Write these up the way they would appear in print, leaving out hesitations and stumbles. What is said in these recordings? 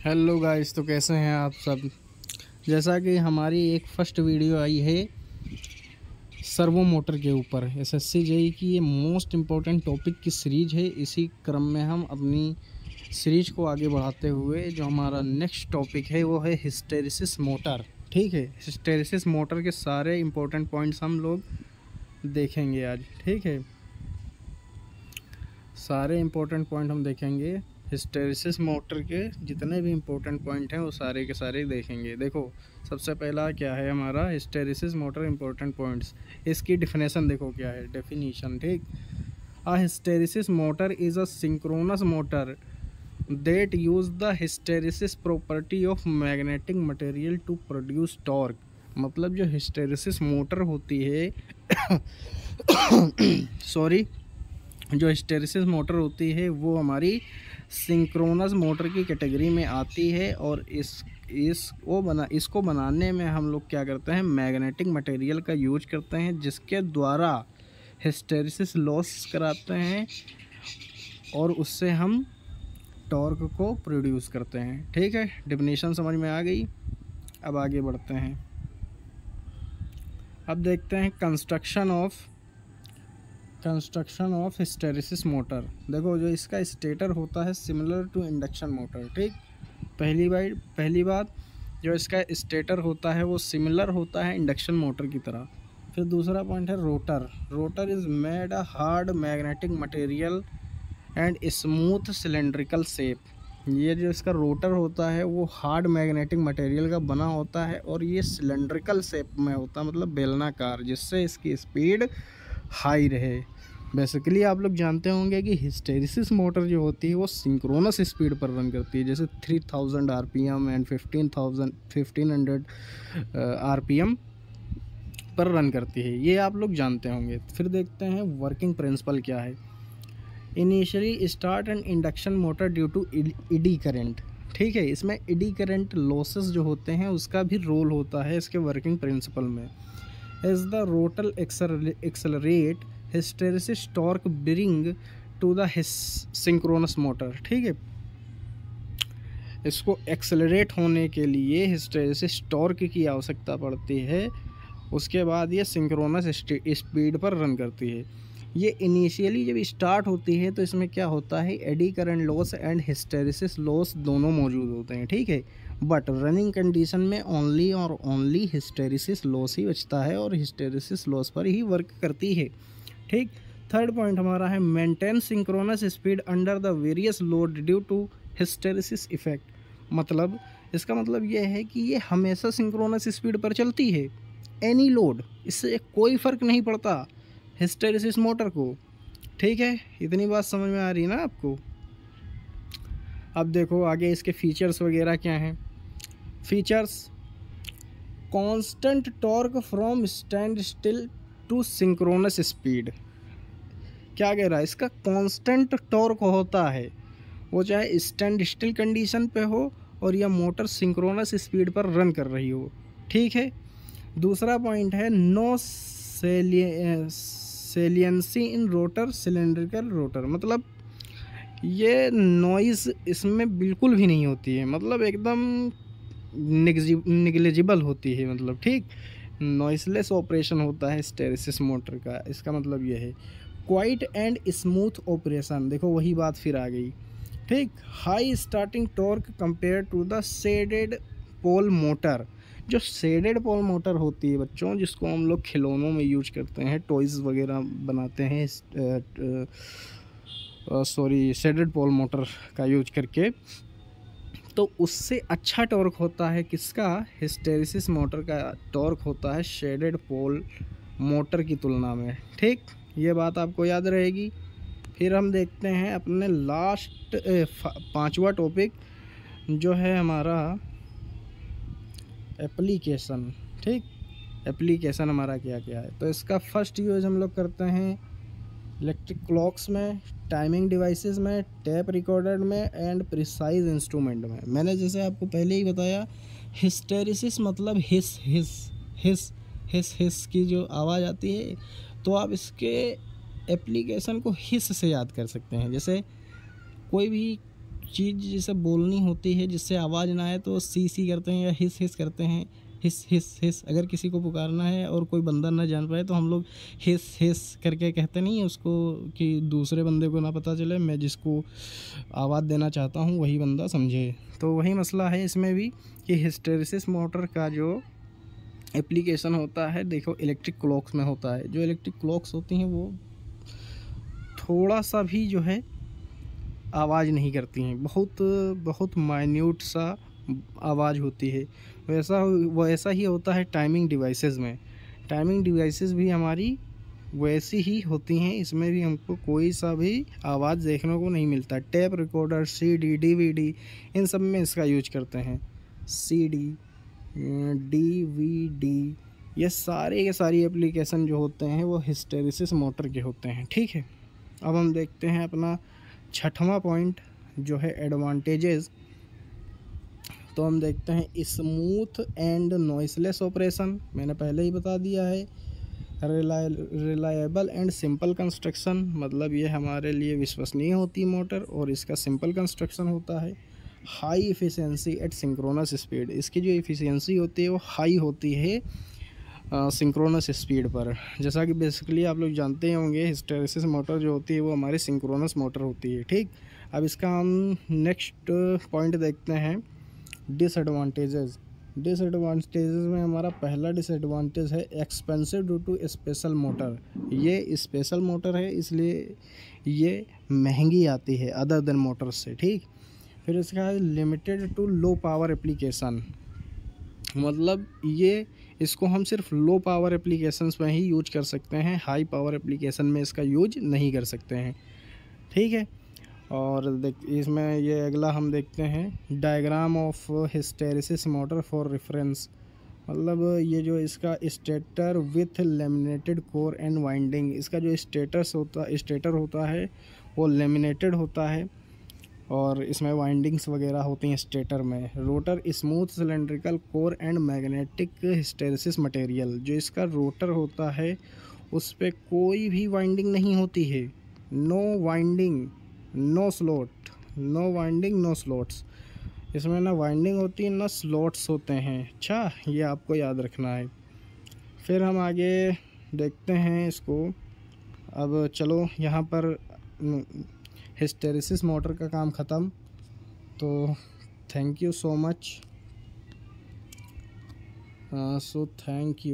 Hello guys, तो कैसे हैं आप सब। जैसा कि हमारी एक फर्स्ट वीडियो आई है सर्वो मोटर के ऊपर, एसएससी जेई की ये मोस्ट इम्पोर्टेंट टॉपिक की सीरीज है। इसी क्रम में हम अपनी सीरीज को आगे बढ़ाते हुए जो हमारा नेक्स्ट टॉपिक है वो है हिस्टेरिसिस मोटर। ठीक है, हिस्टेरिसिस मोटर के सारे इम्पोर्टेंट पॉइंट्स हम लोग देखेंगे आज। ठीक है, सारे इम्पोर्टेंट पॉइंट हम देखेंगे। हिस्टेरिसिस मोटर के जितने भी इम्पोर्टेंट पॉइंट हैं वो सारे के सारे देखेंगे। देखो, सबसे पहला क्या है हमारा हिस्टेरिसिस मोटर इम्पोर्टेंट पॉइंट्स। इसकी डिफिनेशन देखो क्या है, डेफिनेशन। ठीक, a hysteresis motor is a synchronous motor that use the hysteresis property of magnetic material to produce torque. मतलब जो हिस्टेरिसिस मोटर होती है सॉरी जो हिस्टेरिसिस मोटर होती है वो हमारी सिंक्रोनस मोटर की कैटेगरी में आती है। और इसको बनाने में हम लोग क्या करते हैं, मैग्नेटिक मटेरियल का यूज करते हैं, जिसके द्वारा हिस्टेरिसिस लॉस कराते हैं और उससे हम टॉर्क को प्रोड्यूस करते हैं। ठीक है, डेफिनेशन समझ में आ गई। अब आगे बढ़ते हैं। अब देखते हैं कंस्ट्रक्शन ऑफ हिस्टेरिसिस मोटर। देखो, जो इसका स्टेटर होता है सिमिलर टू इंडक्शन मोटर। ठीक, पहली बात जो इसका स्टेटर होता है वो सिमिलर होता है इंडक्शन मोटर की तरह। फिर दूसरा पॉइंट है rotor is made a hard magnetic material and smooth cylindrical shape. ये जो इसका रोटर होता है वो हार्ड मैग्नेटिक मटेरियल का बना होता है और ये सिलेंड्रिकल शेप में होता है, मतलब बेलनाकार, जिससे इसकी स्पीड हाई रहे। बेसिकली आप लोग जानते होंगे कि हिस्टेरिसिस मोटर जो होती है वो सिंक्रोनस स्पीड पर रन करती है, जैसे 3000 आरपीएम एंड 1500 आरपीएम पर रन करती है। ये आप लोग जानते होंगे। फिर देखते हैं वर्किंग प्रिंसिपल क्या है। Initially start an induction motor due to eddy current. ठीक है, इसमें इडी करंट लॉसेस जो होते हैं उसका भी रोल होता है इसके वर्किंग प्रिंसिपल में। As the rotor accelerate hysteresis torque bring to the synchronous motor. ठीक है, इसको एक्सेलरेट होने के लिए हिस्टेरिसिस टॉर्क की आवश्यकता पड़ती है, उसके बाद ये सिंक्रोनस स्पीड पर रन करती है। ये इनिशियली जब स्टार्ट होती है तो इसमें क्या होता है, eddy current loss and hysteresis loss दोनों मौजूद होते हैं। ठीक है, बट रनिंग कंडीशन में ओनली और ओनली हिस्टेरिसिस लॉस ही बचता है और हिस्टेरिसिस लॉस पर ही वर्क करती है। ठीक, थर्ड पॉइंट हमारा है maintain synchronous speed under the various load due to hysteresis effect. मतलब इसका मतलब ये है कि ये हमेशा सिंक्रोनस स्पीड पर चलती है, एनी लोड, इससे कोई फ़र्क नहीं पड़ता हिस्टेरिसिस मोटर को। ठीक है, इतनी बात समझ में आ रही है ना आपको। अब देखो आगे इसके फीचर्स वगैरह क्या हैं। Features, constant torque from standstill to synchronous speed. क्या कह रहा है, इसका कांस्टेंट टॉर्क होता है, वो चाहे स्टैंड स्टिल कंडीशन पे हो और या मोटर सिंक्रोनस स्पीड पर रन कर रही हो। ठीक है, दूसरा पॉइंट है नो सेलियंसी इन रोटर सिलेंड्रिकल रोटर। मतलब ये नॉइज़ इसमें बिल्कुल भी नहीं होती है, मतलब एकदम निग्लिजिबल होती है। मतलब ठीक, नॉइसलेस ऑपरेशन होता है हिस्टेरिसिस मोटर का। इसका मतलब ये है क्वाइट एंड स्मूथ ऑपरेशन। देखो वही बात फिर आ गई। ठीक, high starting torque compare to the shaded pole motor. जो शेडेड पोल मोटर होती है बच्चों, जिसको हम लोग खिलौनों में यूज करते हैं, टॉयज़ वगैरह बनाते हैं, शेडेड पोल मोटर का यूज करके, तो उससे अच्छा टॉर्क होता है किसका, हिस्टेरिसिस मोटर का टॉर्क होता है शेडेड पोल मोटर की तुलना में। ठीक, ये बात आपको याद रहेगी। फिर हम देखते हैं अपने लास्ट पांचवा टॉपिक जो है हमारा एप्लीकेशन। ठीक, एप्लीकेशन हमारा क्या क्या है। तो इसका फर्स्ट यूज़ हम लोग करते हैं इलेक्ट्रिक क्लॉक्स में, टाइमिंग डिवाइसेस में, टैप रिकॉर्डर में एंड प्रिसाइज इंस्ट्रूमेंट में। मैंने जैसे आपको पहले ही बताया, हिस्टेरिसिस मतलब हिस हिस हिस हिस हिस की जो आवाज़ आती है, तो आप इसके एप्लीकेशन को हिस से याद कर सकते हैं। जैसे कोई भी चीज़ जैसे बोलनी होती है जिससे आवाज़ ना आए तो सी करते हैं या हिस हिस करते हैं, हिस हिस हिस। अगर किसी को पुकारना है और कोई बंदा ना जान पाए तो हम लोग हिस हिस करके कहते नहीं है उसको, कि दूसरे बंदे को ना पता चले, मैं जिसको आवाज़ देना चाहता हूँ वही बंदा समझे। तो वही मसला है इसमें भी कि हिस्टेरिसिस मोटर का जो एप्लीकेशन होता है, देखो इलेक्ट्रिक क्लॉक्स में होता है। जो इलेक्ट्रिक क्लॉक्स होती हैं वो थोड़ा सा भी जो है आवाज़ नहीं करती हैं, बहुत बहुत माइन्यूट सा आवाज़ होती है। वैसा ही होता है टाइमिंग डिवाइसेस में। टाइमिंग डिवाइसेस भी हमारी वैसी ही होती हैं, इसमें भी हमको कोई सा भी आवाज़ देखने को नहीं मिलता। टेप रिकॉर्डर, सीडी, डीवीडी, इन सब में इसका यूज करते हैं। सीडी, डीवीडी, ये सारे के सारी एप्लीकेशन जो होते हैं वो हिस्टेरिसिस मोटर के होते हैं। ठीक है, अब हम देखते हैं अपना छठवां पॉइंट जो है एडवांटेजेस। तो हम देखते हैं स्मूथ एंड नॉइसलेस ऑपरेशन, मैंने पहले ही बता दिया है। रिलायबल एंड सिंपल कंस्ट्रक्शन, मतलब ये हमारे लिए विश्वसनीय होती है मोटर और इसका सिंपल कंस्ट्रक्शन होता है। High efficiency at synchronous speed, इसकी जो एफिशिएंसी होती है वो हाई होती है सिंक्रोनस स्पीड पर। जैसा कि बेसिकली आप लोग जानते होंगे हिस्टेरिसिस मोटर जो होती है वो हमारी सिंक्रोनस मोटर होती है। ठीक, अब इसका हम नेक्स्ट पॉइंट देखते हैं डिसएडवांटेजेस। डिसएडवांटेजेस में हमारा पहला डिसएडवांटेज है expensive due to special motor. ये स्पेशल मोटर है इसलिए ये महंगी आती है अदर देन मोटर से। ठीक, फिर इसका है limited to low power application, मतलब ये इसको हम सिर्फ लो पावर एप्लीकेशंस में ही यूज कर सकते हैं, हाई पावर एप्लीकेशन में इसका यूज नहीं कर सकते हैं। ठीक है, और इसमें ये अगला हम देखते हैं diagram of hysteresis motor for reference, मतलब ये जो इसका stator with laminated core and winding, इसका जो स्टेटर होता है वो लेमिनेटेड होता है और इसमें वाइंडिंग्स वगैरह होती हैं स्टेटर में। Rotor smooth cylindrical core and magnetic hysteresis material, जो इसका रोटर होता है उस पर कोई भी वाइंडिंग नहीं होती है। No winding no slot, no winding no slots, इसमें ना वाइंडिंग होती है ना स्लॉट्स होते हैं। अच्छा, ये आपको याद रखना है। फिर हम आगे देखते हैं इसको। अब चलो यहाँ पर हिस्टेरिसिस मोटर का काम ख़त्म। तो thank you so much. So thank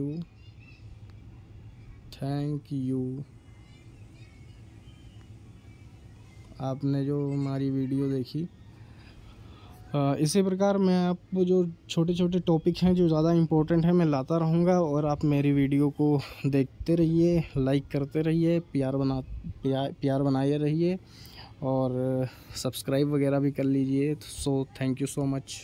you आपने जो हमारी वीडियो देखी। इसी प्रकार मैं आपको जो छोटे छोटे टॉपिक हैं जो ज़्यादा इम्पोर्टेंट हैं मैं लाता रहूँगा और आप मेरी वीडियो को देखते रहिए, लाइक करते रहिए, प्यार बनाए रहिए और सब्सक्राइब वगैरह भी कर लीजिए। So thank you so much.